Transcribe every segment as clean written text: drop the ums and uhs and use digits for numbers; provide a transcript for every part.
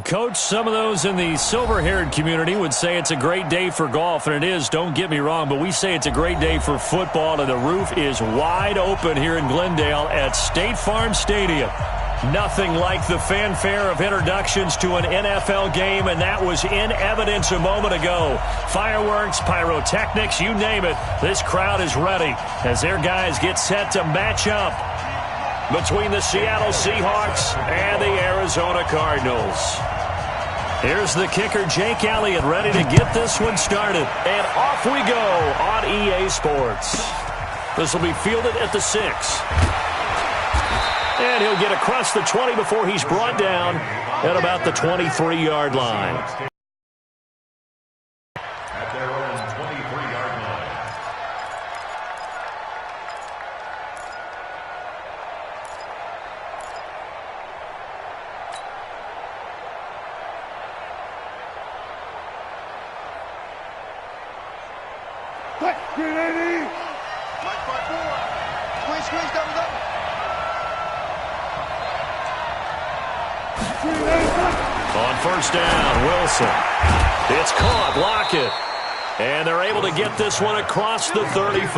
Coach, some of those in the silver-haired community would say it's a great day for golf, and it is, don't get me wrong, but we say it's a great day for football, and the roof is wide open here in Glendale at State Farm Stadium. Nothing like the fanfare of introductions to an NFL game, and that was in evidence a moment ago. Fireworks, pyrotechnics, you name it. This crowd is ready as their guys get set to match up between the Seattle Seahawks and the Arizona Cardinals. Here's the kicker, Jake Elliott, ready to get this one started. And off we go on EA Sports. This will be fielded at the 6. And he'll get across the 20 before he's brought down at about the 23-yard line. At their own 23-yard line. Squeeze, double. On first down, Wilson. It's caught, Lockett. And they're able to get this one across the 35.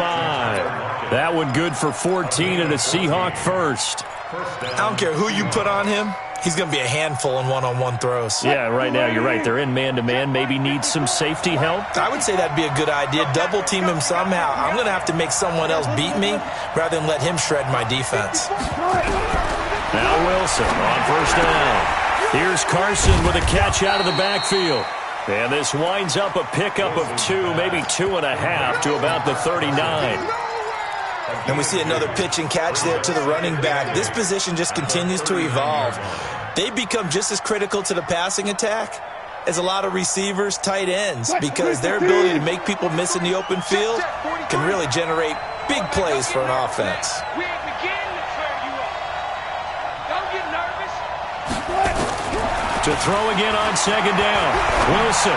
That one good for 14 and a Seahawk first. I don't care who you put on him. He's going to be a handful in one-on-one throws. Yeah, right now you're right. They're in man-to-man. Maybe need some safety help. I would say that'd be a good idea. Double-team him somehow. I'm going to have to make someone else beat me rather than let him shred my defense. Now Wilson on first down. Here's Carson with a catch out of the backfield. And this winds up a pickup of 2, maybe 2.5 to about the 39. And we see another pitch and catch there to the running back. This position just continues to evolve. They become just as critical to the passing attack as a lot of receivers, tight ends, because their ability to make people miss in the open field can really generate big plays for an offense. To throw again on second down, Wilson.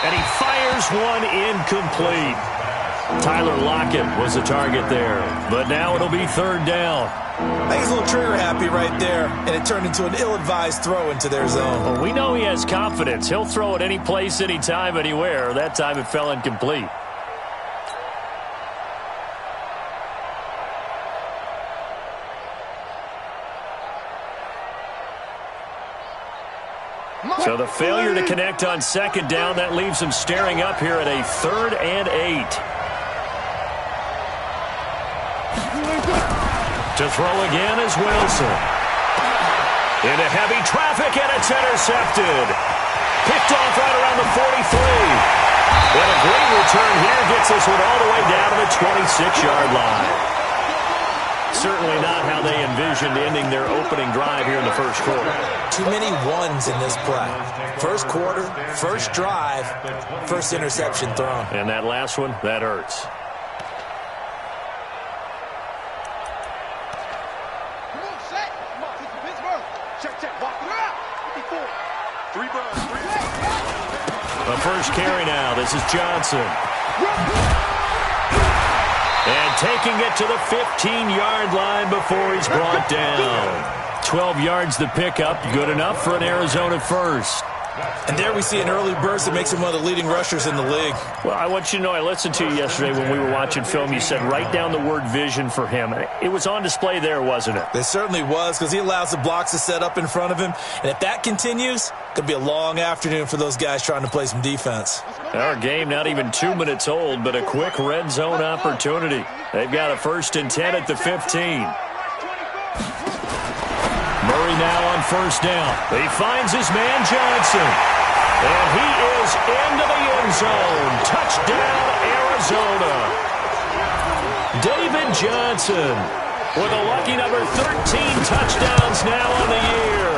And he fires one incomplete. Tyler Lockett was the target there, but now it'll be third down. I think he's a little trigger happy right there, and it turned into an ill-advised throw into their zone. Well, we know he has confidence. He'll throw it any place, anytime, anywhere. That time it fell incomplete. So the failure to connect on second down, that leaves him staring up here at a 3rd and 8. To throw again is Wilson. Into heavy traffic, and it's intercepted. Picked off right around the 43. And a great return here gets this one all the way down to the 26-yard line. Certainly not how they envisioned ending their opening drive here in the first quarter. Too many ones in this play. First quarter, first drive, first interception thrown. And that last one, that hurts. The first carry now. This is Johnson. And taking it to the 15-yard line before he's brought down. 12 yards the pickup. Good enough for an Arizona first. And there we see an early burst that makes him one of the leading rushers in the league. Well, I want you to know, I listened to you yesterday when we were watching film. You said write down the word vision for him. It was on display there, wasn't it? It certainly was, because he allows the blocks to set up in front of him. And if that continues, it could be a long afternoon for those guys trying to play some defense. Our game not even 2 minutes old, but a quick red zone opportunity. They've got a 1st and 10 at the 15. Murray now on first down. He finds his man Johnson. And he is into the end zone. Touchdown, Arizona. David Johnson with a lucky number 13 touchdowns now on the year.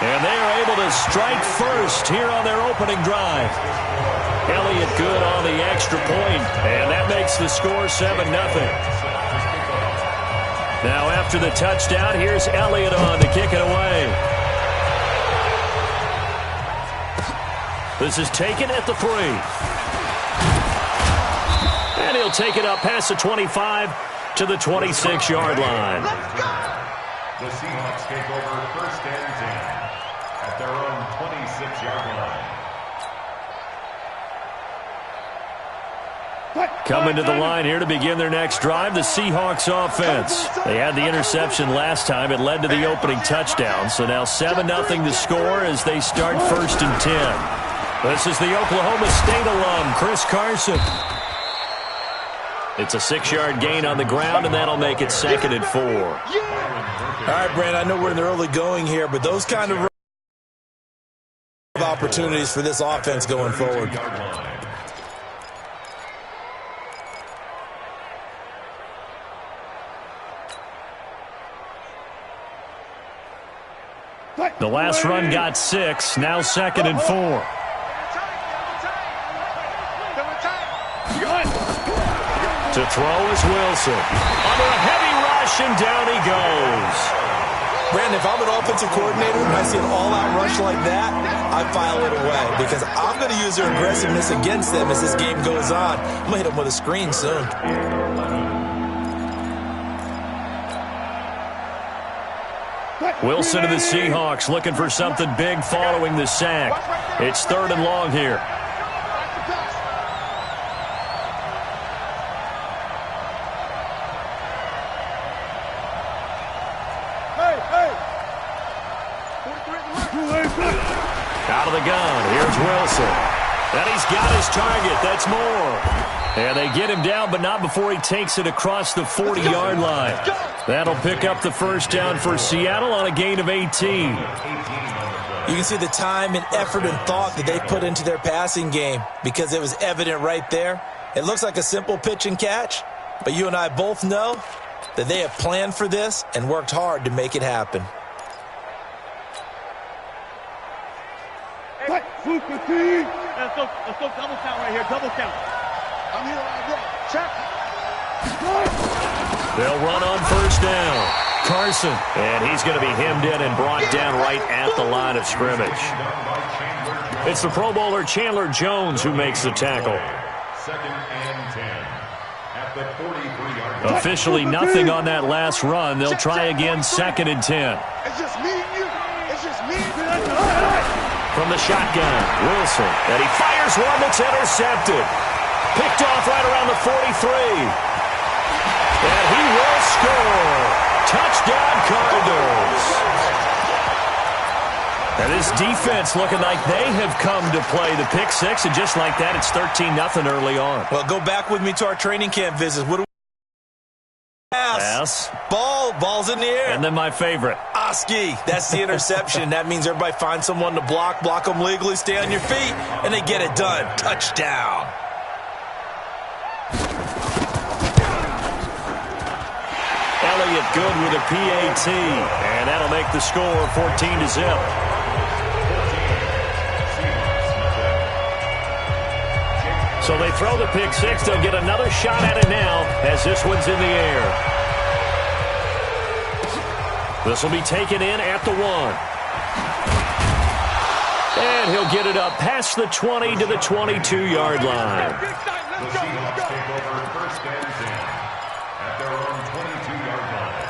And they are able to strike first here on their opening drive. Elliott good on the extra point, and that makes the score 7-0. Now after the touchdown, here's Elliott on to kick it away. This is taken at the 3. And he'll take it up past the 25 to the 26-yard line. The Seahawks take over 1st and 10. at their own 26-yard line. Coming to the line here to begin their next drive, the Seahawks offense. They had the interception last time. It led to the opening touchdown. So now 7-0 the score as they start 1st and 10. This is the Oklahoma State alum, Chris Carson. It's a 6-yard gain on the ground, and that'll make it 2nd and 4. All right, Brand, I know we're in the early going here, but those kind of opportunities for this offense going forward. The last run got 6, now 2nd and 4. To throw is Wilson. Under a heavy rush, and down he goes. Brandon, if I'm an offensive coordinator and I see an all-out rush like that, I file it away because I'm going to use their aggressiveness against them as this game goes on. I'm going to hit them with a screen soon. Wilson and the Seahawks looking for something big following the sack. It's 3rd and long here. Out of the gun, here's Wilson. And he's got his target, that's more. And they get him down, but not before he takes it across the 40-yard line. That'll pick up the first down for Seattle on a gain of 18. You can see the time and effort and thought that they put into their passing game because it was evident right there. It looks like a simple pitch and catch, but you and I both know that they have planned for this and worked hard to make it happen. Let's go double count right here, double count. I'm here all day. Check. They'll run on first down. Carson, and he's going to be hemmed in and brought down right at the line of scrimmage. It's the Pro Bowler Chandler Jones who makes the tackle. 2nd and 10 at the 43-yard line. Officially nothing on that last run. They'll try again 2nd and 10. It's just me and you. It's just me and you. From the shotgun, Wilson, and he fires one that's intercepted. Picked off right around the 43. And he will score. Touchdown, Cardinals. And this defense looking like they have come to play the pick six, and just like that, it's 13-0 early on. Well, go back with me to our training camp visits. What do we pass? Ball's in the air. And then my favorite. Oski, that's the interception. That means everybody finds someone to block them legally, stay on your feet, and they get it done. Touchdown. Elliott good with a PAT, and that'll make the score 14-0. So they throw the pick six. They'll get another shot at it now as this one's in the air. This will be taken in at the 1. And he'll get it up past the 20 to the 22-yard line. The Seahawks take over 1st and 10 at their own 22-yard line.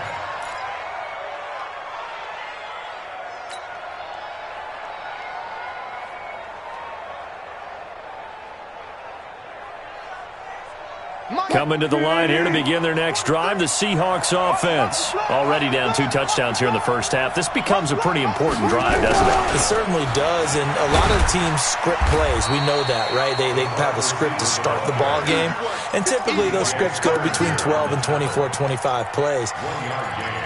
Coming to the line here to begin their next drive, the Seahawks offense. Already down 2 touchdowns here in the first half. This becomes a pretty important drive, doesn't it? It certainly does, and a lot of teams script plays. We know that, right? They have a script to start the ball game, and typically those scripts go between 12 and 24, 25 plays.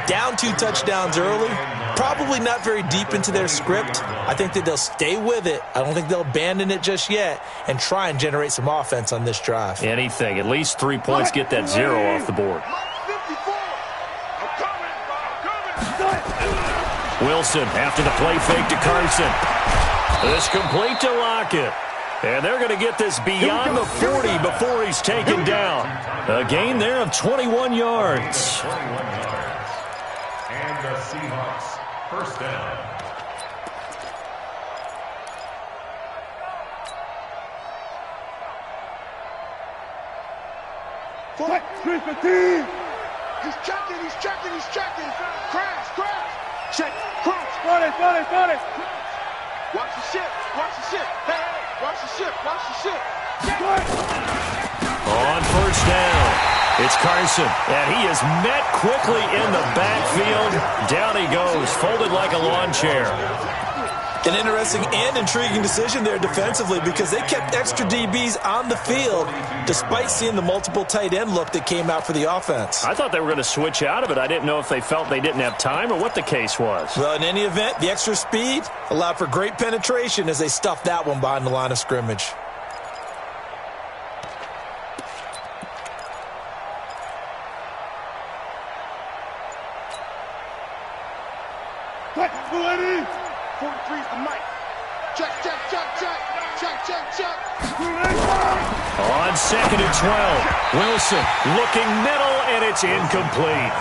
Down 2 touchdowns early, probably not very deep into their script. I think that they'll stay with it. I don't think they'll abandon it just yet and try and generate some offense on this drive. Anything. At least 3 points, get that 0 off the board. Wilson after the play fake to Carson. This complete to Lockett. And they're going to get this beyond the 40 before he's taken down. A gain there of 21 yards. 21 yards. And the Seahawks, first down. He's checking. Crash. Check. Cross. Got it. Watch the ship. Watch the ship. Hey, watch the ship. Watch the ship. On first down, it's Carson, and he is met quickly in the backfield. Down he goes, folded like a lawn chair. An interesting and intriguing decision there defensively because they kept extra DBs on the field despite seeing the multiple tight end look that came out for the offense. I thought they were going to switch out of it. I didn't know if they felt they didn't have time or what the case was. Well, in any event, the extra speed allowed for great penetration as they stuffed that one behind the line of scrimmage. Ready? 43's the mic. Check, check, check, check. Check, check, check. On second and 12, Wilson looking middle, and it's incomplete.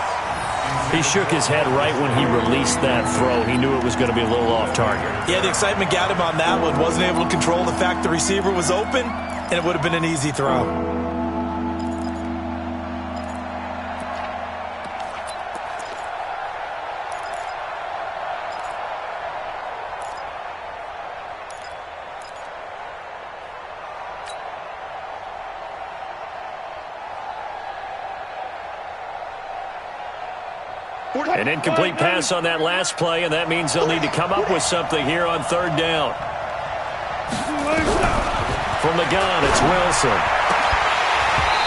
He shook his head right when he released that throw. He knew it was going to be a little off target. Yeah, the excitement got him on that one. Wasn't able to control the fact the receiver was open, and it would have been an easy throw. An incomplete pass on that last play, and that means they'll need to come up with something here on third down. From the gun, it's Wilson.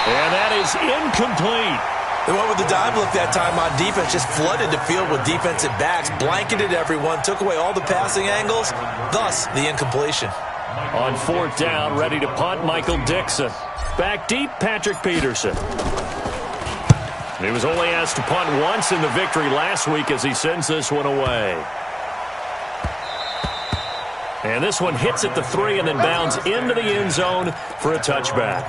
And that is incomplete. They went with the dive look that time on defense, just flooded the field with defensive backs, blanketed everyone, took away all the passing angles, thus the incompletion. On fourth down, ready to punt, Michael Dixon. Back deep, Patrick Peterson. He was only asked to punt once in the victory last week as he sends this one away. And this one hits at the 3 and then bounds into the end zone for a touchback.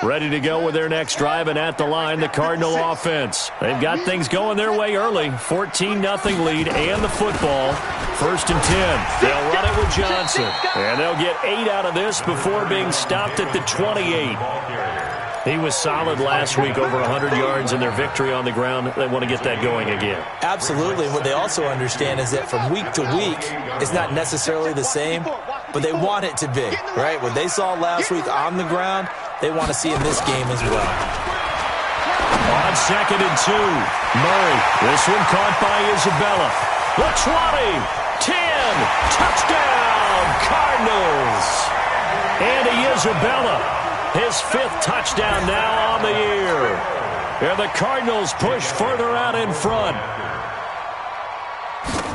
Ready to go with their next drive, and at the line, the Cardinal offense. They've got things going their way early. 14-0 lead and the football. First and 10. They'll run it with Johnson. And they'll get 8 out of this before being stopped at the 28. He was solid last week, over 100 yards in their victory on the ground. They want to get that going again. Absolutely. What they also understand is that from week to week, it's not necessarily the same, but they want it to be, right? What they saw last week on the ground, they want to see in this game as well. On second and 2, Murray. This one caught by Isabella. The 20, 10, touchdown, Cardinals. Andy Isabella, his 5th touchdown now on the year. And the Cardinals push further out in front.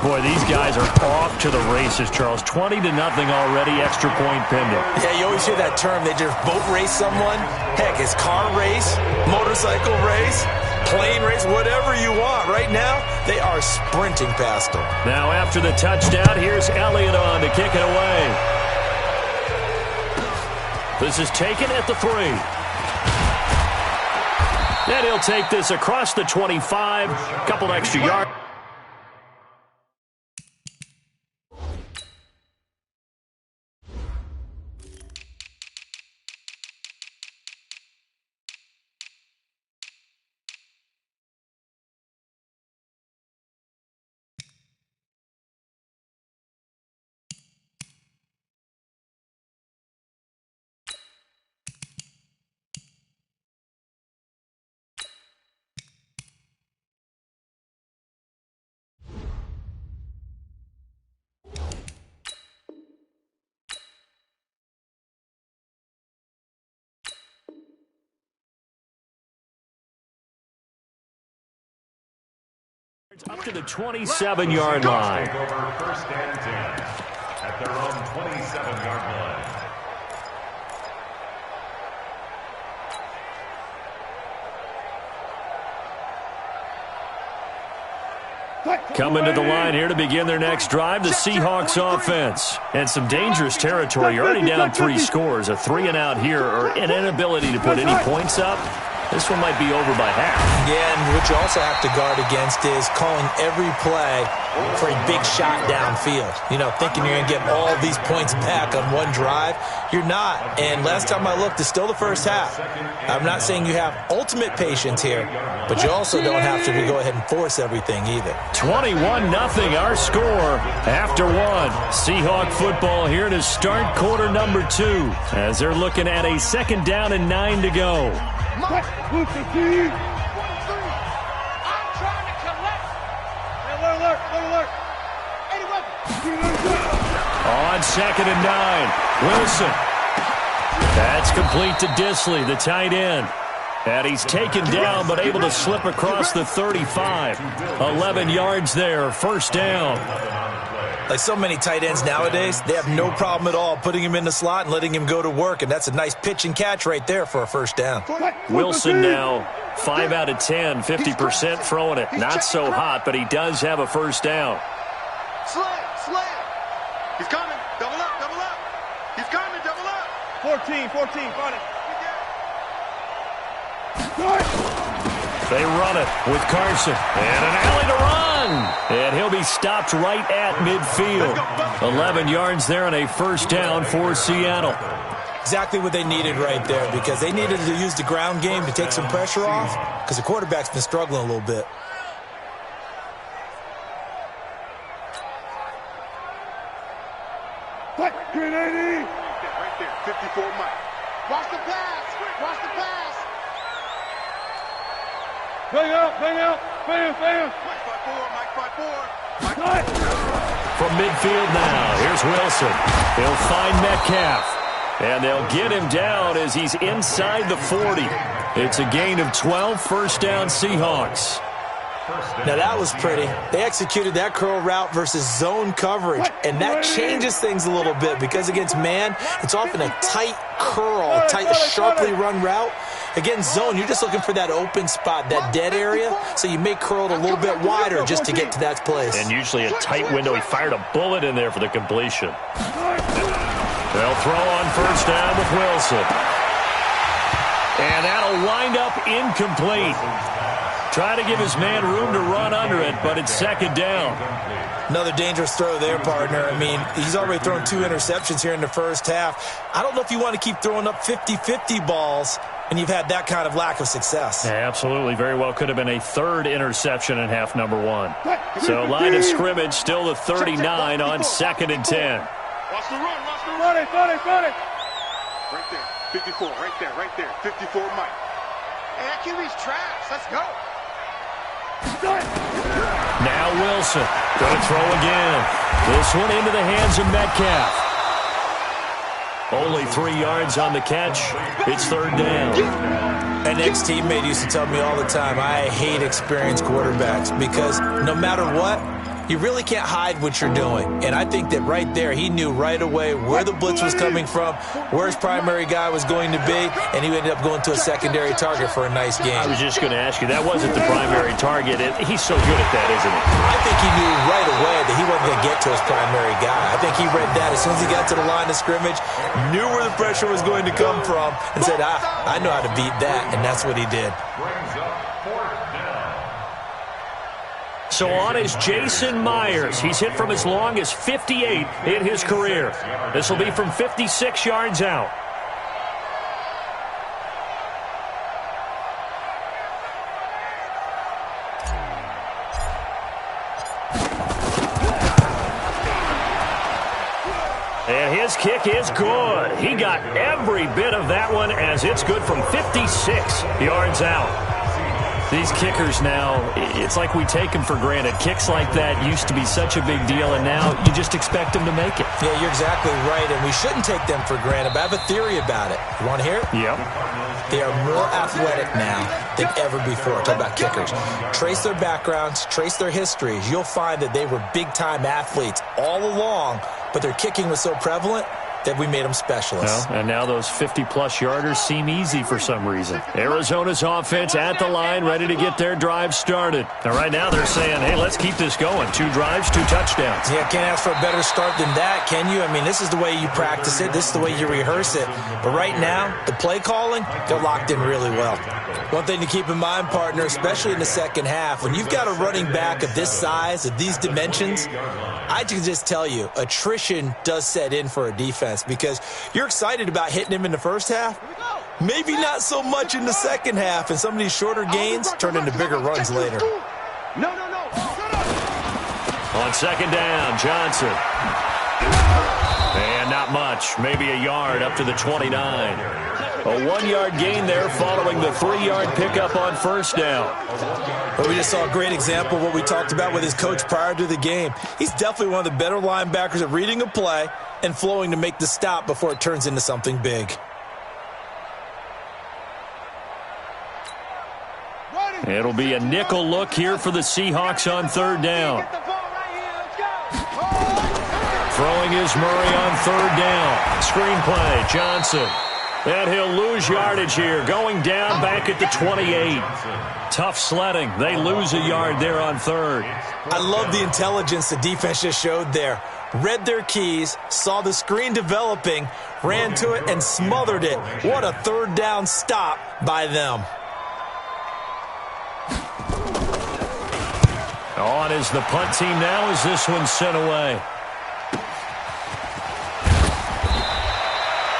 Boy, these guys are off to the races, Charles. 20-0 already, extra point pending. Yeah, you always hear that term. They just boat race someone. Heck, it's car race, motorcycle race, plane race, whatever you want. Right now, they are sprinting past them. Now, after the touchdown, here's Elliott on to kick it away. This is taken at the 3. And he'll take this across the 25. Couple extra yards. Up to the 27-yard line. First and 10 at their own 27-yard line. Coming to the line here to begin their next drive, the Seahawks offense. And some dangerous territory. You're already down 3 scores. A 3-and-out here or an inability to put any points up. This one might be over by half. Yeah, and what you also have to guard against is calling every play for a big shot downfield. You know, thinking you're going to get all these points back on one drive. You're not. And last time I looked, it's still the first half. I'm not saying you have ultimate patience here, but you also don't have to go ahead and force everything either. 21-0 our score after one. Seahawk football here to start quarter number 2 as they're looking at a 2nd down and 9 to go. I'm trying to collect. Alert. On 2nd and 9, Wilson. That's complete to Disley, the tight end. And he's taken down but able to slip across the 35. 11 yards there, 1st down. Like so many tight ends nowadays, they have no problem at all putting him in the slot and letting him go to work, and that's a nice pitch and catch right there for a 1st down. Wilson now 5 out of 10, 50% throwing it. Not so hot, but he does have a 1st down. Slam. He's coming. Double up. He's coming, double up. 14, got it. They run it with Carson. And an alley to run. And he'll be stopped right at midfield. 11 yards there and a 1st down for Seattle. Exactly what they needed right there, because they needed to use the ground game to take some pressure off, because the quarterback's been struggling a little bit. Grenade! Right there, 54 Mike. Watch the pass. Bang out. Mike 5-4. From midfield now, here's Wilson. He'll find Metcalf. And they'll get him down as he's inside the 40. It's a gain of 12, 1st down Seahawks. Now that was pretty. They executed that curl route versus zone coverage, and that changes things a little bit, because against man, it's often a tight curl, sharply run route. Against zone, you're just looking for that open spot, that dead area, so you may curl it a little bit wider just to get to that place. And usually a tight window. He fired a bullet in there for the completion. They'll throw on 1st down with Wilson. And that'll wind up incomplete. Try to give his man room to run under it, but it's 2nd down. Another dangerous throw there, partner. I mean, he's already thrown 2 interceptions here in the first half. I don't know if you want to keep throwing up 50-50 balls and you've had that kind of lack of success. Yeah, absolutely. Very well could have been a 3rd interception in half number 1. So line of scrimmage still the 39 on 2nd and 10. Watch the run. Run it. Right there, 54, right there, 54 Mike. Hey, that QB's trash. Let's go. Now Wilson going to throw again. This one into the hands of Metcalf. Only 3 yards on the catch. It's 3rd down. An ex-teammate used to tell me all the time, I hate experienced quarterbacks, because no matter what, you really can't hide what you're doing. And I think that right there, he knew right away where the blitz was coming from, where his primary guy was going to be, and he ended up going to a secondary target for a nice game. I was just going to ask you, that wasn't the primary target. He's so good at that, isn't he? I think he knew right away that he wasn't going to get to his primary guy. I think he read that as soon as he got to the line of scrimmage, knew where the pressure was going to come from, and said, I know how to beat that, and that's what he did. So on is Jason Myers. He's hit from as long as 58 in his career. This will be from 56 yards out. And his kick is good. He got every bit of that one, as it's good from 56 yards out. These kickers now, it's like we take them for granted. Kicks like that used to be such a big deal, and now you just expect them to make it. Yeah, you're exactly right, and we shouldn't take them for granted, but I have a theory about it. You want to hear it? Yep. They are more athletic now than ever before. Talk about kickers. Trace their backgrounds, trace their histories. You'll find that they were big-time athletes all along, but their kicking was so prevalent, that we made them specialists. Well, and now those 50-plus yarders seem easy for some reason. Arizona's offense at the line, ready to get their drive started. And right now they're saying, hey, let's keep this going. 2 drives, 2 touchdowns. Yeah, can't ask for a better start than that, can you? I mean, this is the way you practice it. This is the way you rehearse it. But right now, the play calling, they're locked in really well. One thing to keep in mind, partner, especially in the second half, when you've got a running back of this size, of these dimensions, I can just tell you, attrition does set in for a defense because you're excited about hitting him in the first half. Maybe not so much in the second half, and some of these shorter gains turn into bigger runs later. No. On second down, Johnson. And not much, maybe a yard up to the 29. A 1-yard gain there following the 3-yard pickup on first down. Well, we just saw a great example of what we talked about with his coach prior to the game. He's definitely one of the better linebackers at reading a play and flowing to make the stop before it turns into something big. It'll be a nickel look here for the Seahawks on third down. Throwing is Murray on third down. Screen play, Johnson. And he'll lose yardage here, going down back at the 28. Tough sledding. They lose a yard there on third. I love the intelligence the defense just showed there. Read their keys, saw the screen developing, ran to it, and smothered it. What a third down stop by them. On is the punt team now as this one's sent away.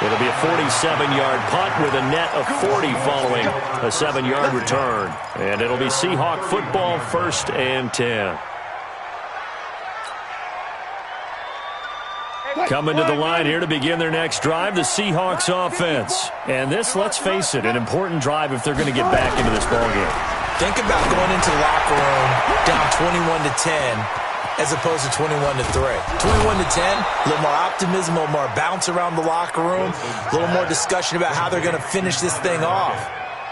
It'll be a 47-yard punt with a net of 40 following a 7-yard return. And it'll be Seahawk football, 1st and 10. Coming to the line here to begin their next drive, the Seahawks offense. And this, let's face it, an important drive if they're going to get back into this ballgame. Think about going into the locker room down 21-10 as opposed to 21-3. 21-10, a little more optimism, a little more bounce around the locker room, a little more discussion about how they're going to finish this thing off.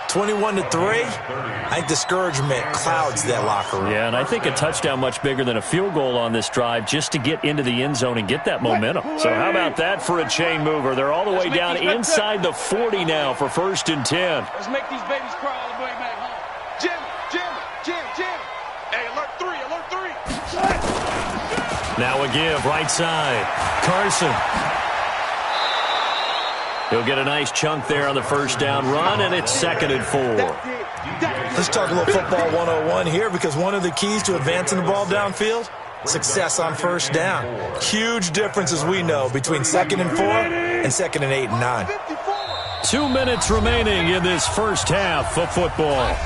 21-3, I think discouragement clouds that locker room. Yeah, and I think a touchdown much bigger than a field goal on this drive just to get into the end zone and get that momentum. So how about that for a chain mover? They're all the way down inside the 40 now for 1st and 10. Let's make these babies crawl all the way back home. Jim. Hey, alert 3. Now a give, right side. Carson. He'll get a nice chunk there on the first down run, and it's 2nd and 4. Let's talk a little football 101 here, because one of the keys to advancing the ball downfield, success on first down. Huge difference, as we know, between 2nd and 4 and 2nd and 8 and 9. 2 minutes remaining in this first half of football.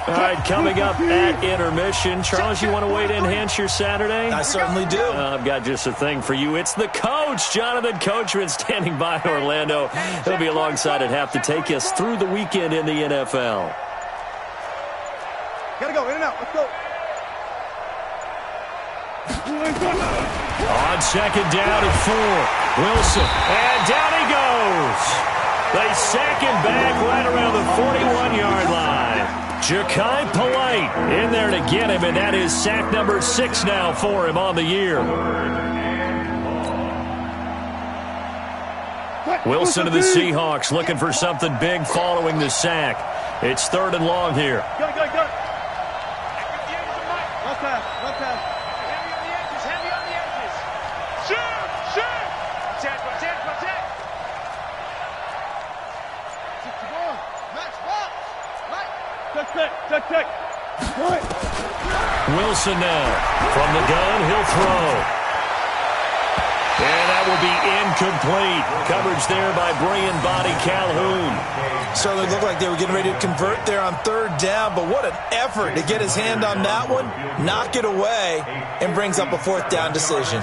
All right, coming up at intermission. Charles, you want to wait and enhance your Saturday? I certainly do. I've got just a thing for you. It's the coach, Jonathan Coachman, standing by Orlando. He'll be alongside at half to take us through the weekend in the NFL. Gotta go, in and out, let's go. On second down at 4, Wilson, and down he goes. They sack him back right around the 41-yard line. Ja'Kai Polite in there to get him, and that is sack number 6 now for him on the year. Wilson of the Seahawks looking for something big following the sack. It's 3rd and long here. Go. One pass. Heavy on the edges. Shoot. Protect. Max, box. Check. Wilson now. From the gun, he'll throw. And that will be incomplete. Coverage there by Brian Body Calhoun. Certainly looked like they were getting ready to convert there on 3rd down, but what an effort to get his hand on that one, knock it away, and brings up a 4th down decision.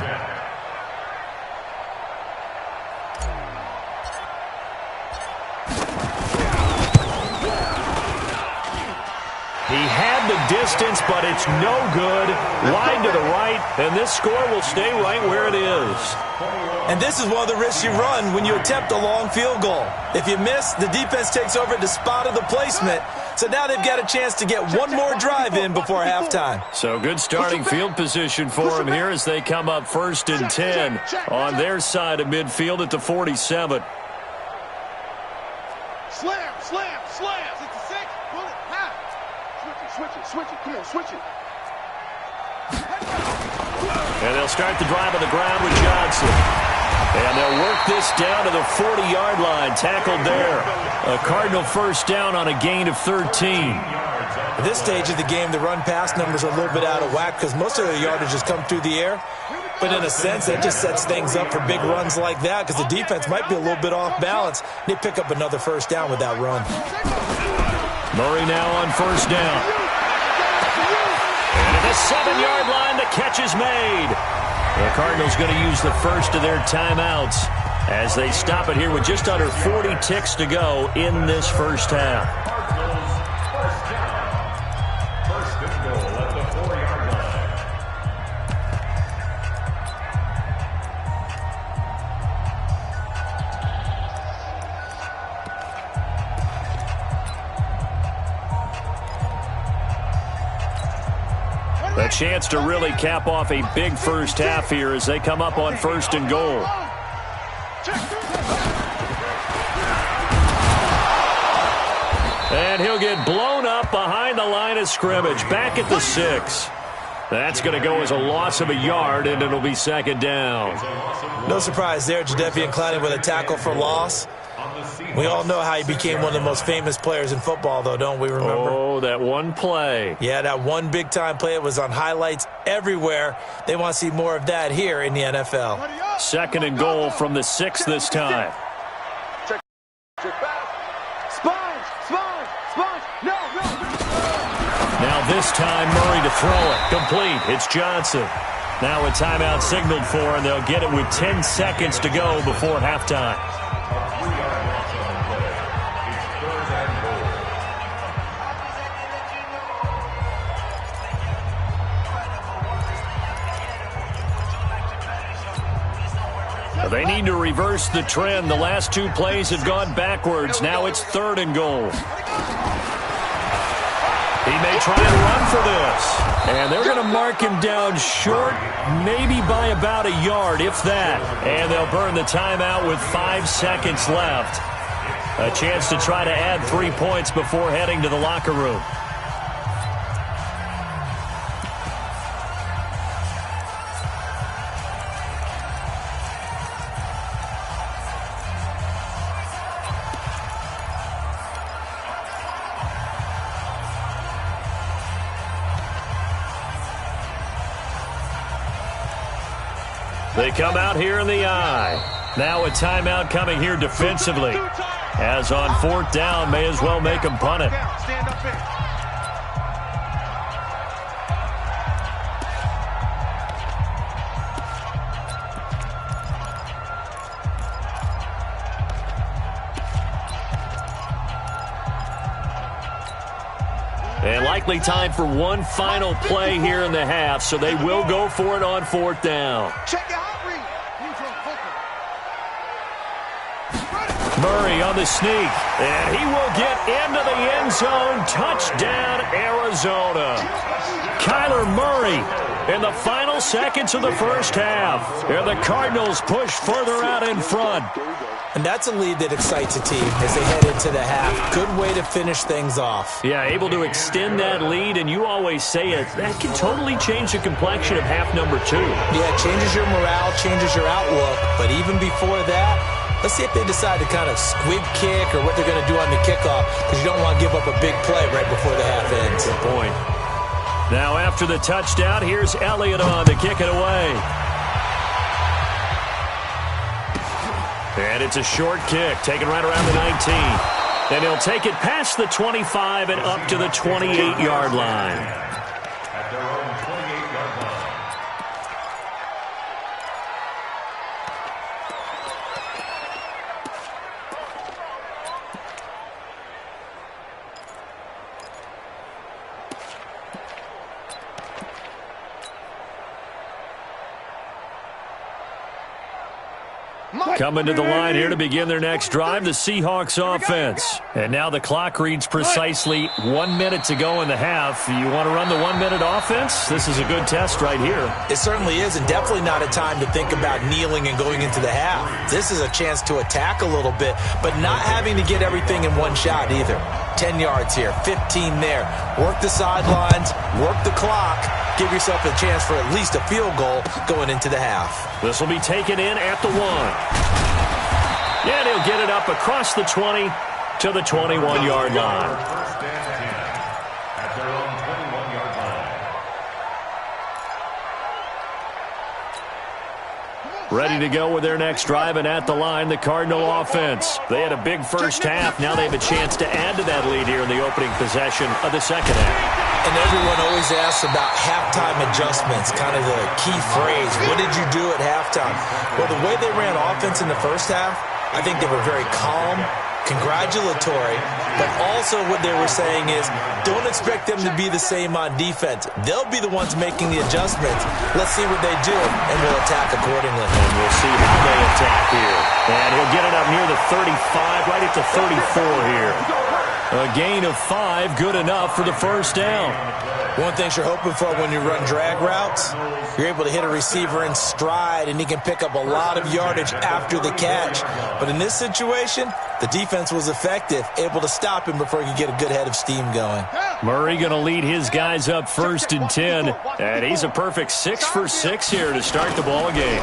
He had the distance, but it's no good. Wide to the right, and this score will stay right where it is. And this is one of the risks you run when you attempt a long field goal. If you miss, the defense takes over at the spot of the placement. So now they've got a chance to get one more drive in before halftime. So good starting field position for them here as they come up 1st and 10 on their side of midfield at the 47. Slam, slam, slam. 66, pull it, half. Switch it, come on, switch it. And they'll start the drive on the ground with Johnson. And they'll work this down to the 40-yard line, tackled there. A Cardinal first down on a gain of 13. At this stage of the game, the run-pass numbers are a little bit out of whack because most of their yardage has come through the air. But in a sense, that just sets things up for big runs like that because the defense might be a little bit off balance. They pick up another first down with that run. Murray now on first down. And at the 7-yard line, the catch is made. The Cardinals going to use the first of their timeouts as they stop it here with just under 40 ticks to go in this first half. First and goal at the 4-yard line. A chance to really cap off a big first half here as they come up on 1st and goal. And he'll get blown up behind the line of scrimmage, back at the 6. That's going to go as a loss of a yard, and it'll be 2nd down. No surprise there, Jadeveon Clowney with a tackle for loss. We all know how he became one of the most famous players in football, though, don't we remember? Oh, that one play. Yeah, that one big-time play. It was on highlights everywhere. They want to see more of that here in the NFL. 2nd and goal from the 6 this time. Now this time, Murray to throw it. Complete. It's Johnson. Now a timeout signaled for, and they'll get it with 10 seconds to go before halftime. They need to reverse the trend. The last 2 plays have gone backwards. Now it's 3rd and goal. He may try and run for this. And they're going to mark him down short, maybe by about a yard, if that. And they'll burn the timeout with 5 seconds left. A chance to try to add 3 points before heading to the locker room. They come out here in the eye. Now a timeout coming here defensively. As on 4th down, may as well make them punt it. And likely time for one final play here in the half, so they will go for it on 4th down. Murray on the sneak, and he will get into the end zone. Touchdown, Arizona. Kyler Murray in the final seconds of the first half. And the Cardinals push further out in front. And that's a lead that excites a team as they head into the half. Good way to finish things off. Yeah, able to extend that lead, and you always say it, that can totally change the complexion of half number 2. Yeah, it changes your morale, changes your outlook. But even before that, let's see if they decide to kind of squib kick or what they're going to do on the kickoff, because you don't want to give up a big play right before the half ends. Good point. Now after the touchdown, here's Elliott on to kick it away. And it's a short kick, taken right around the 19. And he'll take it past the 25 and up to the 28-yard line. At their own 28-yard line. Coming to the line here to begin their next drive, the Seahawks offense. And now the clock reads precisely 1 minute to go in the half. You want to run the 1 minute offense? This is a good test right here. It certainly is, and definitely not a time to think about kneeling and going into the half. This is a chance to attack a little bit, but not having to get everything in one shot either. 10 yards here, 15 there. Work the sidelines, work the clock. Give yourself a chance for at least a field goal going into the half. This will be taken in at the 1. And he'll get it up across the 20 to the 21-yard line. First and 10 at their own 21-yard line. Ready to go with their next drive, and at the line, the Cardinal offense. They had a big first half. Now they have a chance to add to that lead here in the opening possession of the second half. And everyone always asks about halftime adjustments, kind of the key phrase. What did you do at halftime? Well, the way they ran offense in the first half, I think they were very calm, congratulatory, but also what they were saying is don't expect them to be the same on defense. They'll be the ones making the adjustments. Let's see what they do, and we'll attack accordingly. And we'll see how they attack here. And he'll get it up near the 35, right at the 34 here. A gain of 5, good enough for the first down. One thing you're hoping for when you run drag routes, you're able to hit a receiver in stride, and he can pick up a lot of yardage after the catch. But in this situation, the defense was effective, able to stop him before he could get a good head of steam going. Murray going to lead his guys up first and 10, and he's a perfect 6 for 6 here to start the ball game.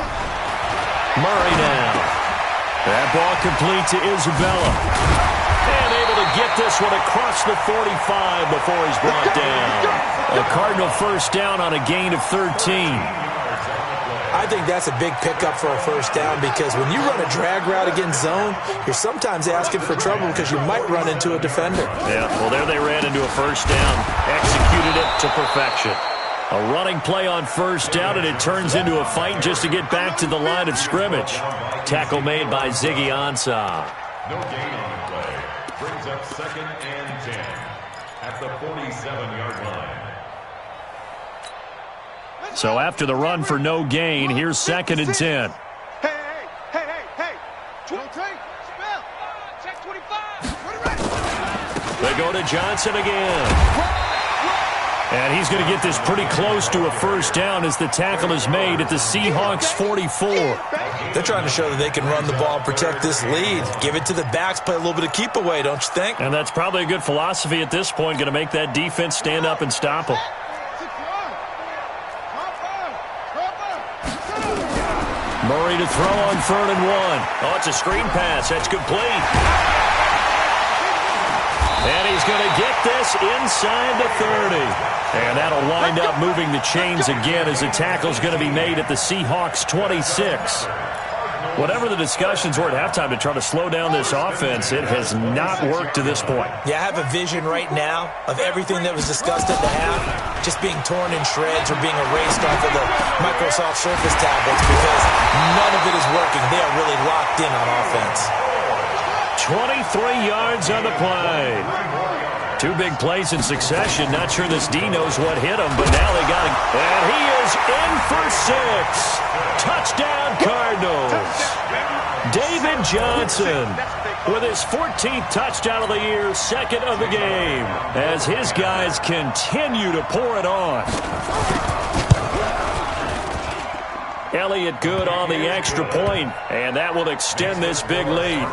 Murray now. That ball complete to Isabella. And able to get this one across the 45 before he's brought down. A Cardinal first down on a gain of 13. I think that's a big pickup for a first down because when you run a drag route against zone, you're sometimes asking for trouble because you might run into a defender. Yeah, well, there they ran into a first down, executed it to perfection. A running play on first down, and it turns into a fight just to get back to the line of scrimmage. Tackle made by Ziggy Ansah. No gain on the play. Brings up second and 10 at the 47-yard line. So after the run for no gain, here's second and 10. Hey. 23. Spell. Check 25. They go to Johnson again. And he's going to get this pretty close to a first down as the tackle is made at the Seahawks 44. They're trying to show that they can run the ball, protect this lead. Give it to the backs, play a little bit of keep away, don't you think? And that's probably a good philosophy at this point, going to make that defense stand up and stop them. Murray to throw on 3rd and 1. Oh, it's a screen pass. That's complete. And he's going to get this inside the 30. And that'll wind up moving the chains again as the tackle's going to be made at the Seahawks 26. Whatever the discussions were at halftime to try to slow down this offense, it has not worked to this point. Yeah, I have a vision right now of everything that was discussed at the half just being torn in shreds or being erased off of the Microsoft Surface tablets because none of it is working. They are really locked in on offense. 23 yards on the play. 2 big plays in succession. Not sure this D knows what hit him, but now they got him. And he is in for 6. Touchdown, Cardinals. David Johnson with his 14th touchdown of the year, 2nd of the game, as his guys continue to pour it on. Elliott good on the extra point, and that will extend this big lead.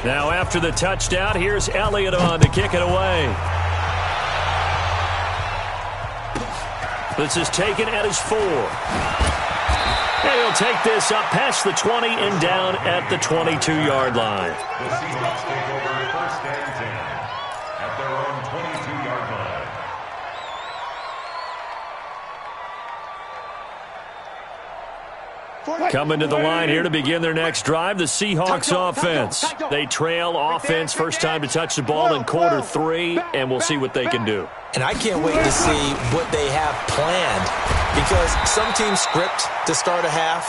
Now after the touchdown, here's Elliott on to kick it away. This is taken at his 4. And he'll take this up past the 20 and down at the 22-yard line. The Seahawks take over first and 10 at their own 22-yard line. Coming to the line here to begin their next drive, the Seahawks offense. They trail offense first time to touch the ball in quarter 3, and we'll see what they can do. And I can't wait to see what they have planned because some teams script to start a half.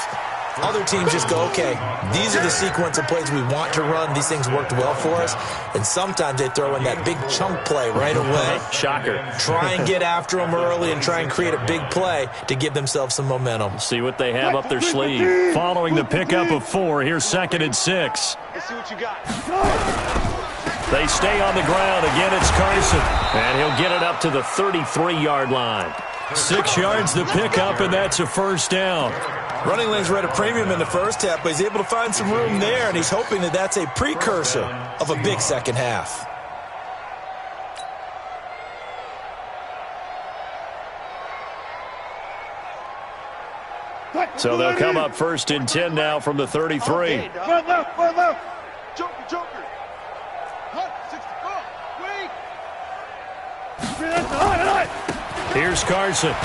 other teams just go, okay, these are the sequence of plays we want to run. These things worked well for us. And sometimes they throw in that big chunk play right away. Shocker. Try and get after them early and try and create a big play to give themselves some momentum. See what they have up their sleeve. Following the pickup of 4, here's 2nd and 6. Let's see what you got. They stay on the ground. Again, it's Carson. And he'll get it up to the 33-yard line. 6 yards the pickup, and that's a first down. Running lanes were at a premium in the first half, but he's able to find some room there, and he's hoping that that's a precursor of a big second half. So they'll come up 1st and 10 now from the 33. Run left, run left. Joker. Hunt, 64, wait. Here's Carson.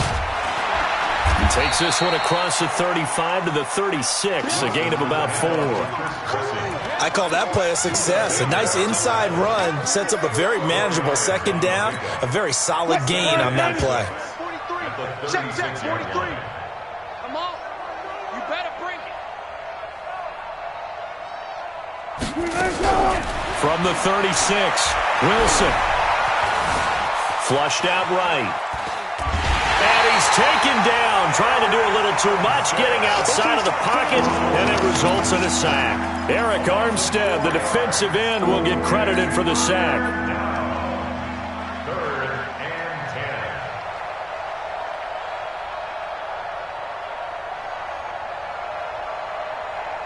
He takes this one across the 35 to the 36, a gain of about 4. I call that play a success. A nice inside run sets up a very manageable second down, a very solid gain on that play. 43. Check, 43. Come on. You better bring it. From the 36, Wilson. Flushed out right. And he's taken down, trying to do a little too much, getting outside of the pocket, and it results in a sack. Eric Armstead, the defensive end, will get credited for the sack. 3rd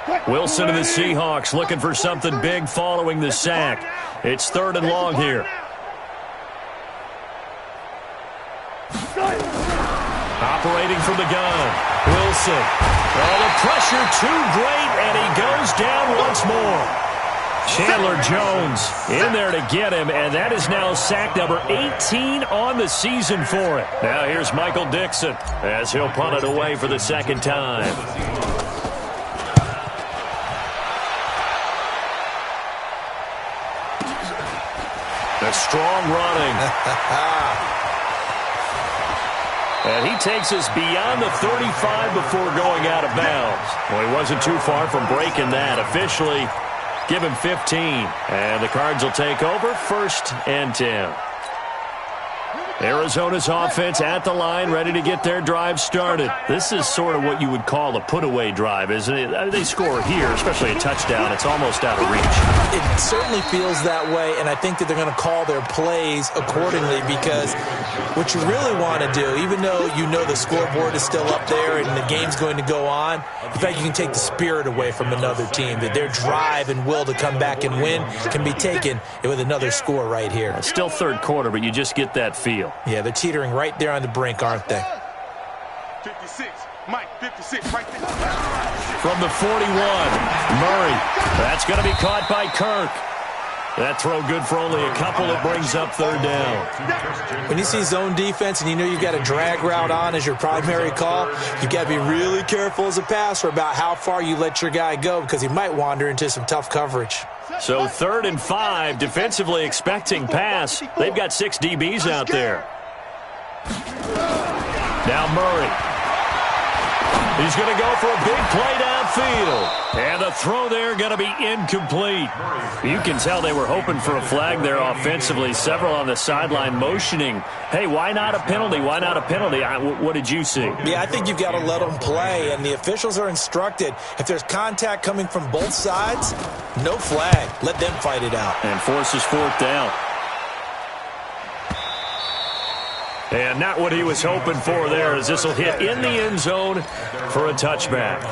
and 10. Wilson and the Seahawks looking for something big following the sack. It's 3rd and long here. Operating from the gun, Wilson. Oh, the pressure too great, and he goes down once more. Chandler Jones in there to get him, and that is now sack number 18 on the season for it. Now here's Michael Dixon as he'll punt it away for the 2nd time. The strong running. And he takes us beyond the 35 before going out of bounds. Well, he wasn't too far from breaking that. Officially, give him 15. And the Cards will take over 1st and 10. Arizona's offense at the line, ready to get their drive started. This is sort of what you would call a put-away drive, isn't it? They score here, especially a touchdown. It's almost out of reach. It certainly feels that way, and I think that they're going to call their plays accordingly because what you really want to do, even though you know the scoreboard is still up there and the game's going to go on, in fact, you can take the spirit away from another team, that their drive and will to come back and win can be taken with another score right here. It's still 3rd quarter, but you just get that feel. Yeah, they're teetering right there on the brink, aren't they? 56. Mike, 56, right there. From the 41, Murray. That's going to be caught by Kirk. That throw good for only a couple. It brings up 3rd down. When you see zone defense and you know you've got a drag route on as your primary call, you've got to be really careful as a passer about how far you let your guy go because he might wander into some tough coverage. So 3rd and 5, defensively expecting pass. They've got 6 DBs out there. Now Murray. He's going to go for a big play downfield. And the throw there going to be incomplete. You can tell they were hoping for a flag there offensively. Several on the sideline motioning, hey, why not a penalty? Why not a penalty? What did you see? Yeah, I think you've got to let them play, and the officials are instructed. If there's contact coming from both sides, no flag. Let them fight it out. And forces 4th down. And not what he was hoping for there, as this will hit in the end zone for a touchback.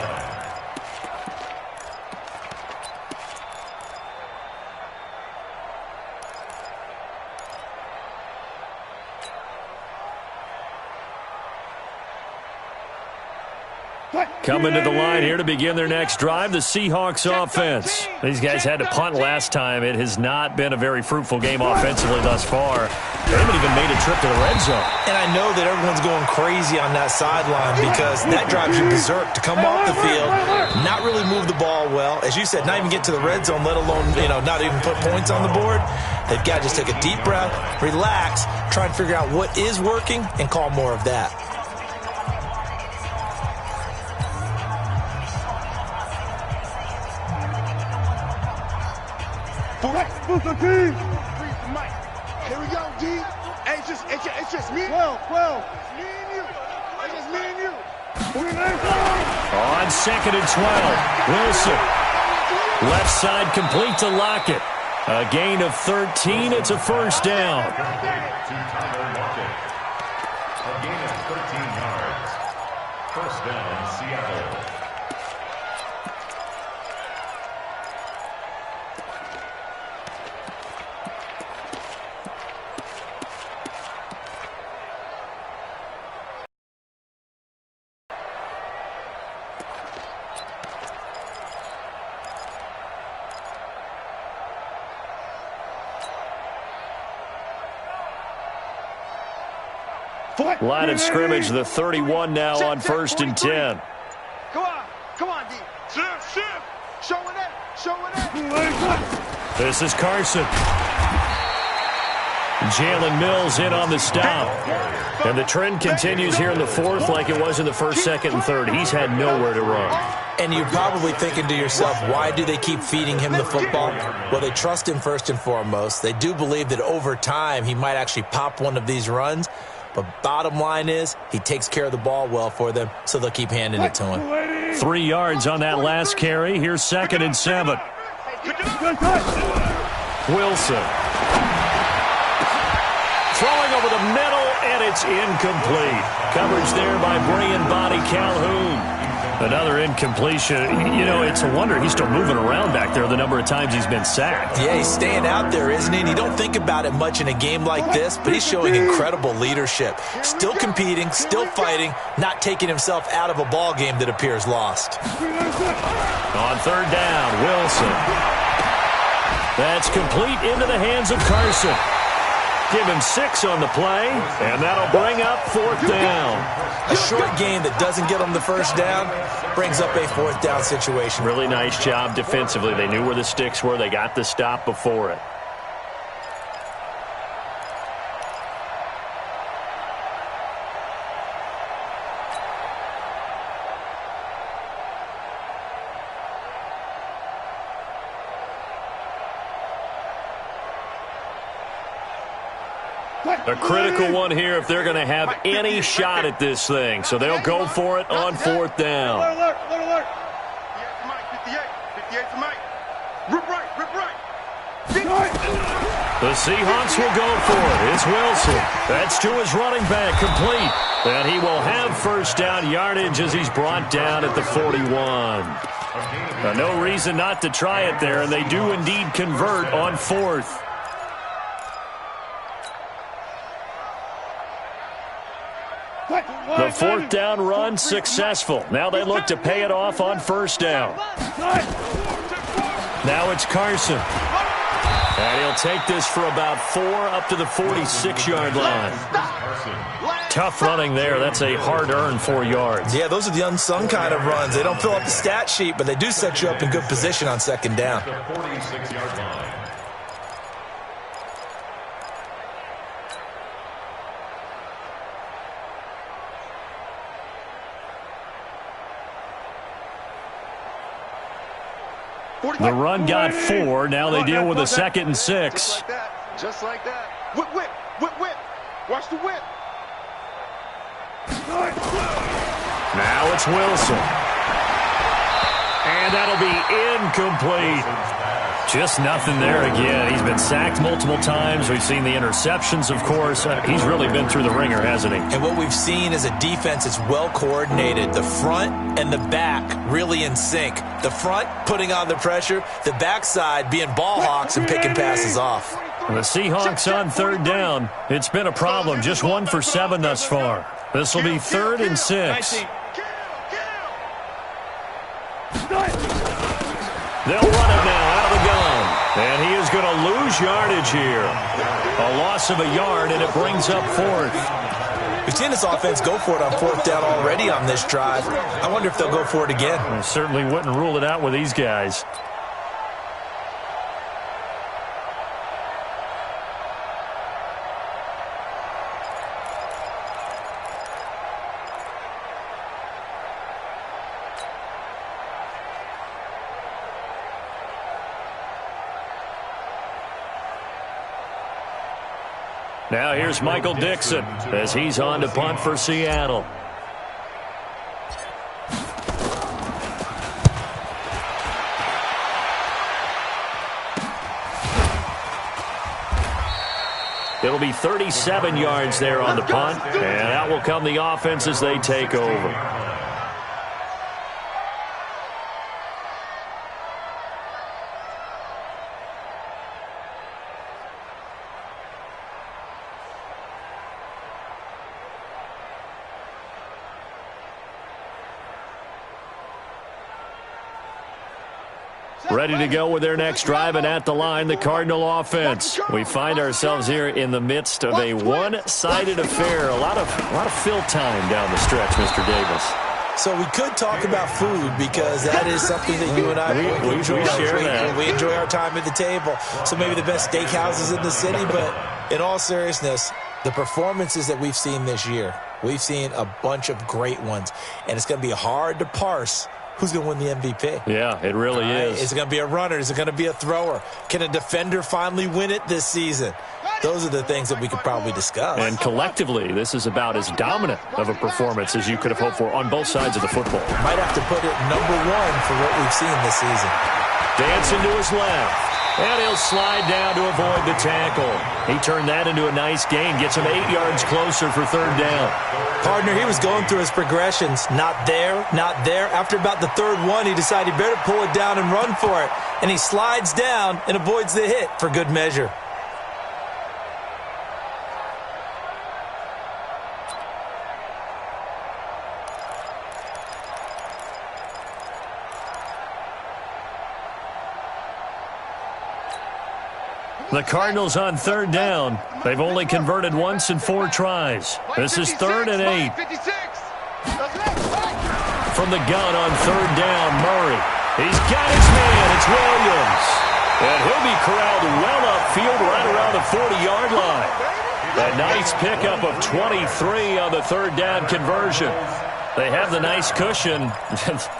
Coming to the line here to begin their next drive, the Seahawks offense. These guys had to punt last time. It has not been a very fruitful game offensively thus far. They haven't even made a trip to the red zone. And I know that everyone's going crazy on that sideline because that drives you berserk to come off the field, not really move the ball well. As you said, not even get to the red zone, let alone, not even put points on the board. They've got to just take a deep breath, relax, try and figure out what is working, and call more of that. Here we go, D. Hey, it's just me. 12. It's me and you. It's just me and you. On 2nd and 12, Wilson. Left side complete to Lockett. A gain of 13. It's a first down. To Tyler Lockett. A gain of 13 yards. First down, Seattle. Line of scrimmage, the 31 now on 1st and 10. Come on, D. Shift. Showing it. This is Carson. Jalen Mills in on the stop. And the trend continues here in the 4th like it was in the 1st, 2nd, and 3rd. He's had nowhere to run. And you're probably thinking to yourself, why do they keep feeding him the football? Well, they trust him first and foremost. They do believe that over time he might actually pop one of these runs. But bottom line is, he takes care of the ball well for them, so they'll keep handing it to him. 3 yards on that last carry. Here's 2nd and 7. Wilson. Throwing over the middle, and it's incomplete. Coverage there by Brian Body Calhoun. Another incompletion. You know, it's a wonder he's still moving around back there the number of times he's been sacked. Yeah, he's staying out there, isn't he? And you don't think about it much in a game like this, but he's showing incredible leadership. Still competing, still fighting, not taking himself out of a ball game that appears lost. On 3rd down, Wilson. That's complete into the hands of Carson. Give him 6 on the play, and that'll bring up 4th down. A short game that doesn't get them the first down brings up a 4th down situation. Really nice job defensively. They knew where the sticks were. They got the stop before it. A critical one here if they're going to have any shot at this thing. So they'll go for it on 4th down. Alert. 58 to Mike. Rip right. The Seahawks will go for it. It's Wilson. That's to his running back, complete. And he will have 1st down yardage as he's brought down at the 41. No reason not to try it there, and they do indeed convert on 4th. The 4th down run successful. Now they look to pay it off on 1st down. Now it's Carson. And he'll take this for about 4 up to the 46-yard line. Tough running there. That's a hard-earned 4 yards. Yeah, those are the unsung kind of runs. They don't fill up the stat sheet, but they do set you up in good position on 2nd down. The 46-yard line. The run got 4. Now they deal with a 2nd and 6. Just like that. Whip. Watch the whip. Now it's Wilson. And that'll be incomplete. Just nothing there again. He's been sacked multiple times. We've seen the interceptions, of course. He's really been through the ringer, hasn't he? And what we've seen is a defense that's well coordinated. The front and the back really in sync. The front putting on the pressure. The backside being ball hawks and picking passes off. The Seahawks on 3rd down. It's been a problem. Just 1 for 7 thus far. This will be 3rd and 6. They'll run it now out of the gun. And he is going to lose yardage here. A loss of a yard, and it brings up 4th. We've seen this offense go for it on 4th down already on this drive. I wonder if they'll go for it again. I certainly wouldn't rule it out with these guys. Now here's Michael Dixon as he's on to punt for Seattle. It'll be 37 yards there on the punt, and out will come the offense as they take over. Ready to go with their next drive, and at the line, the Cardinal offense. We find ourselves here in the midst of a one-sided affair. A lot of fill time down the stretch, Mr. Davis. So we could talk about food because that is something that you and I we enjoy. Share that. We enjoy our time at the table. So maybe the best steakhouses in the city, but in all seriousness, the performances that we've seen this year, we've seen a bunch of great ones, and it's going to be hard to parse who's going to win the MVP. Yeah, it really is. Is it going to be a runner? Is it going to be a thrower? Can a defender finally win it this season? Those are the things that we could probably discuss. And collectively, this is about as dominant of a performance as you could have hoped for on both sides of the football. Might have to put it number one for what we've seen this season. Dancing to his left. And he'll slide down to avoid the tackle. He turned that into a nice gain. Gets him 8 yards closer for third down. Partner, he was going through his progressions. Not there, not there. After about the third one, he decided he better pull it down and run for it. And he slides down and avoids the hit for good measure. The Cardinals on third down. They've only converted once in 4 tries. This is 3rd and 8. From the gun on third down, Murray. He's got his man. It's Williams. And he'll be corralled well upfield right around the 40-yard line. A nice pickup of 23 on the third down conversion. They have the nice cushion.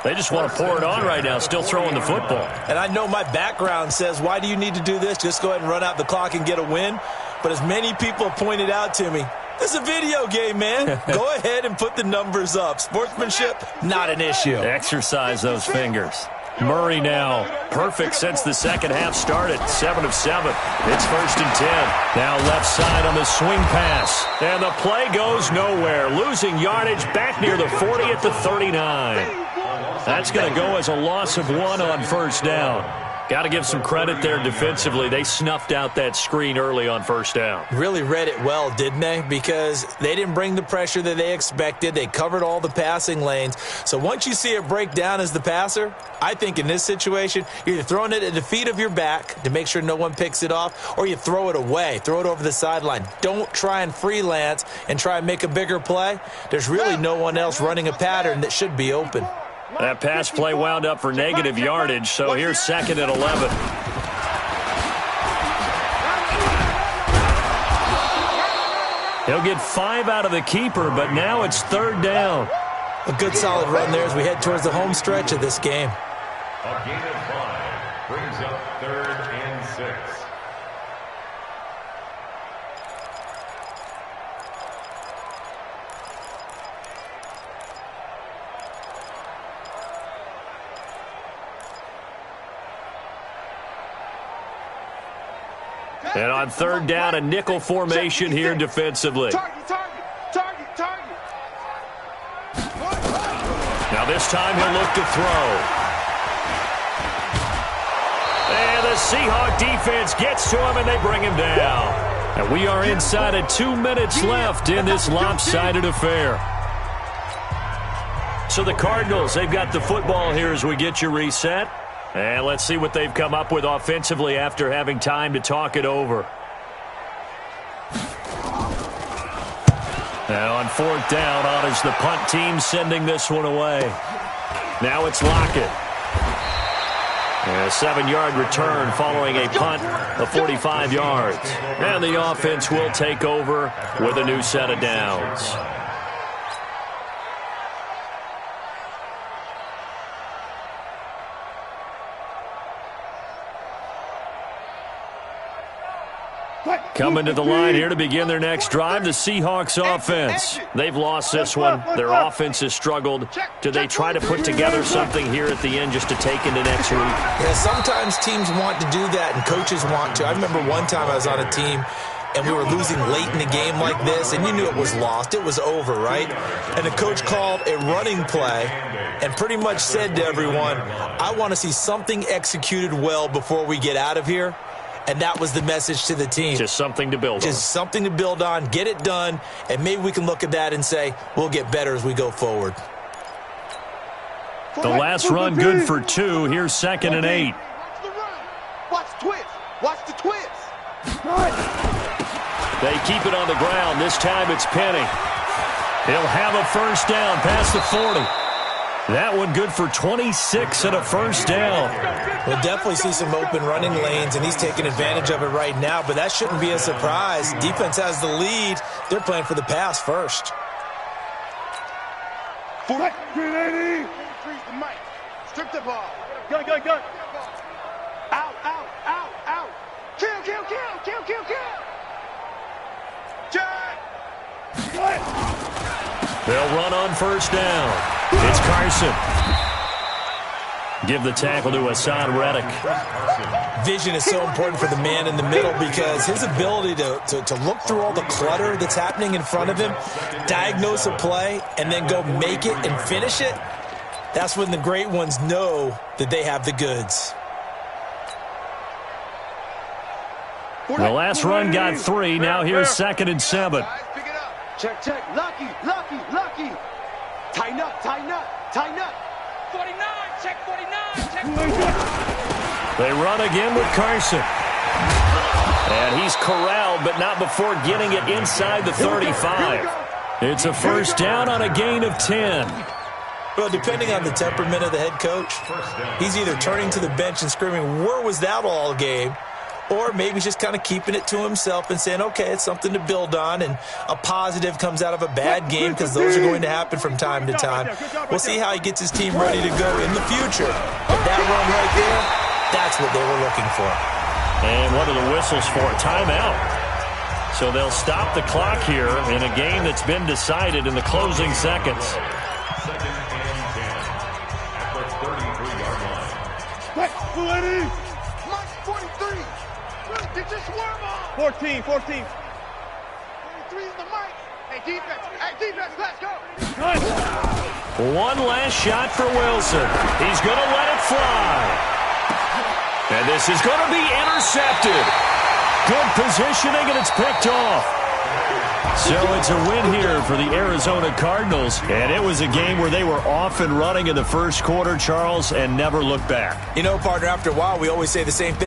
They just want to pour it on right now, still throwing the football. And I know my background says, why do you need to do this? Just go ahead and run out the clock and get a win. But as many people pointed out to me, this is a video game, man. Go ahead and put the numbers up. Sportsmanship, not an issue. Exercise those fingers. Murray now, perfect since the second half started, 7 of 7. It's 1st and 10. Now left side on the swing pass. And the play goes nowhere. Losing yardage back near the 40 at the 39. That's going to go as a loss of 1 on first down. Got to give some credit there defensively. They snuffed out that screen early on first down. Really read it well, didn't they? Because they didn't bring the pressure that they expected. They covered all the passing lanes. So once you see it break down as the passer, I think in this situation, you're either throwing it at the feet of your back to make sure no one picks it off, or you throw it away, throw it over the sideline. Don't try and freelance and try and make a bigger play. There's really no one else running a pattern that should be open. That pass play wound up for negative yardage, so here's 2nd and 11. He'll get 5 out of the keeper, but now it's 3rd down. A good solid run there as we head towards the home stretch of this game. A gain of 5 brings up 3rd and 6. And on third down, a nickel formation here defensively. Target. Now this time he'll look to throw. And the Seahawk defense gets to him, and they bring him down. And we are inside of 2 minutes left in this lopsided affair. So the Cardinals, they've got the football here as we get you reset. And let's see what they've come up with offensively after having time to talk it over. Now on 4th down, honors the punt team, sending this one away. Now it's Lockett. And a 7-yard return following a punt of 45 yards. And the offense will take over with a new set of downs. Quick. Coming to the line here to begin their next drive, the Seahawks offense. They've lost this one. Their offense has struggled. Do they try to put together something here at the end just to take into next week? Yeah, sometimes teams want to do that and coaches want to. I remember one time I was on a team and we were losing late in a game like this, and you knew it was lost. It was over, right? And the coach called a running play and pretty much said to everyone, I want to see something executed well before we get out of here. And that was the message to the team. Just something to build on. Just something to build on, get it done, and maybe we can look at that and say, we'll get better as we go forward. The last run good for 2. Here's 2nd and 8. Watch the twist. Watch the twist. They keep it on the ground. This time it's Penny. He'll have a first down past the 40. That one good for 26 and a first down. We'll definitely see some open running lanes, and he's taking advantage of it right now, but that shouldn't be a surprise. Defense has the lead. They're playing for the pass first. 380. Freeze the mic. Strip the ball. Go. Out. Kill. Jack. They'll run on first down. It's Carson. Give the tackle to Hassan Reddick. Vision is so important for the man in the middle because his ability to look through all the clutter that's happening in front of him, diagnose a play, and then go make it and finish it, that's when the great ones know that they have the goods. The last run got 3. Now here's 2nd and 7. Check. Lucky. Tighten up. 49. Check 49. They run again with Carson. And he's corralled, but not before getting it inside the 35. It's a first down on a gain of 10. Well, depending on the temperament of the head coach, he's either turning to the bench and screaming, where was that all game? Or maybe he's just kind of keeping it to himself and saying, okay, it's something to build on, and a positive comes out of a bad game because those are going to happen from time to time. We'll see how he gets his team ready to go in the future. But that run right there, that's what they were looking for. And what are the whistles for? Timeout. So they'll stop the clock here in a game that's been decided in the closing seconds. 2nd and 10 at the 33-yard line. 43. Get your swarm on. 14. 23 is the mic. Hey, defense, let's go. One last shot for Wilson. He's going to let it fly. And this is going to be intercepted. Good positioning, and it's picked off. So it's a win here for the Arizona Cardinals. And it was a game where they were off and running in the first quarter, Charles, and never looked back. You know, partner, after a while, we always say the same thing.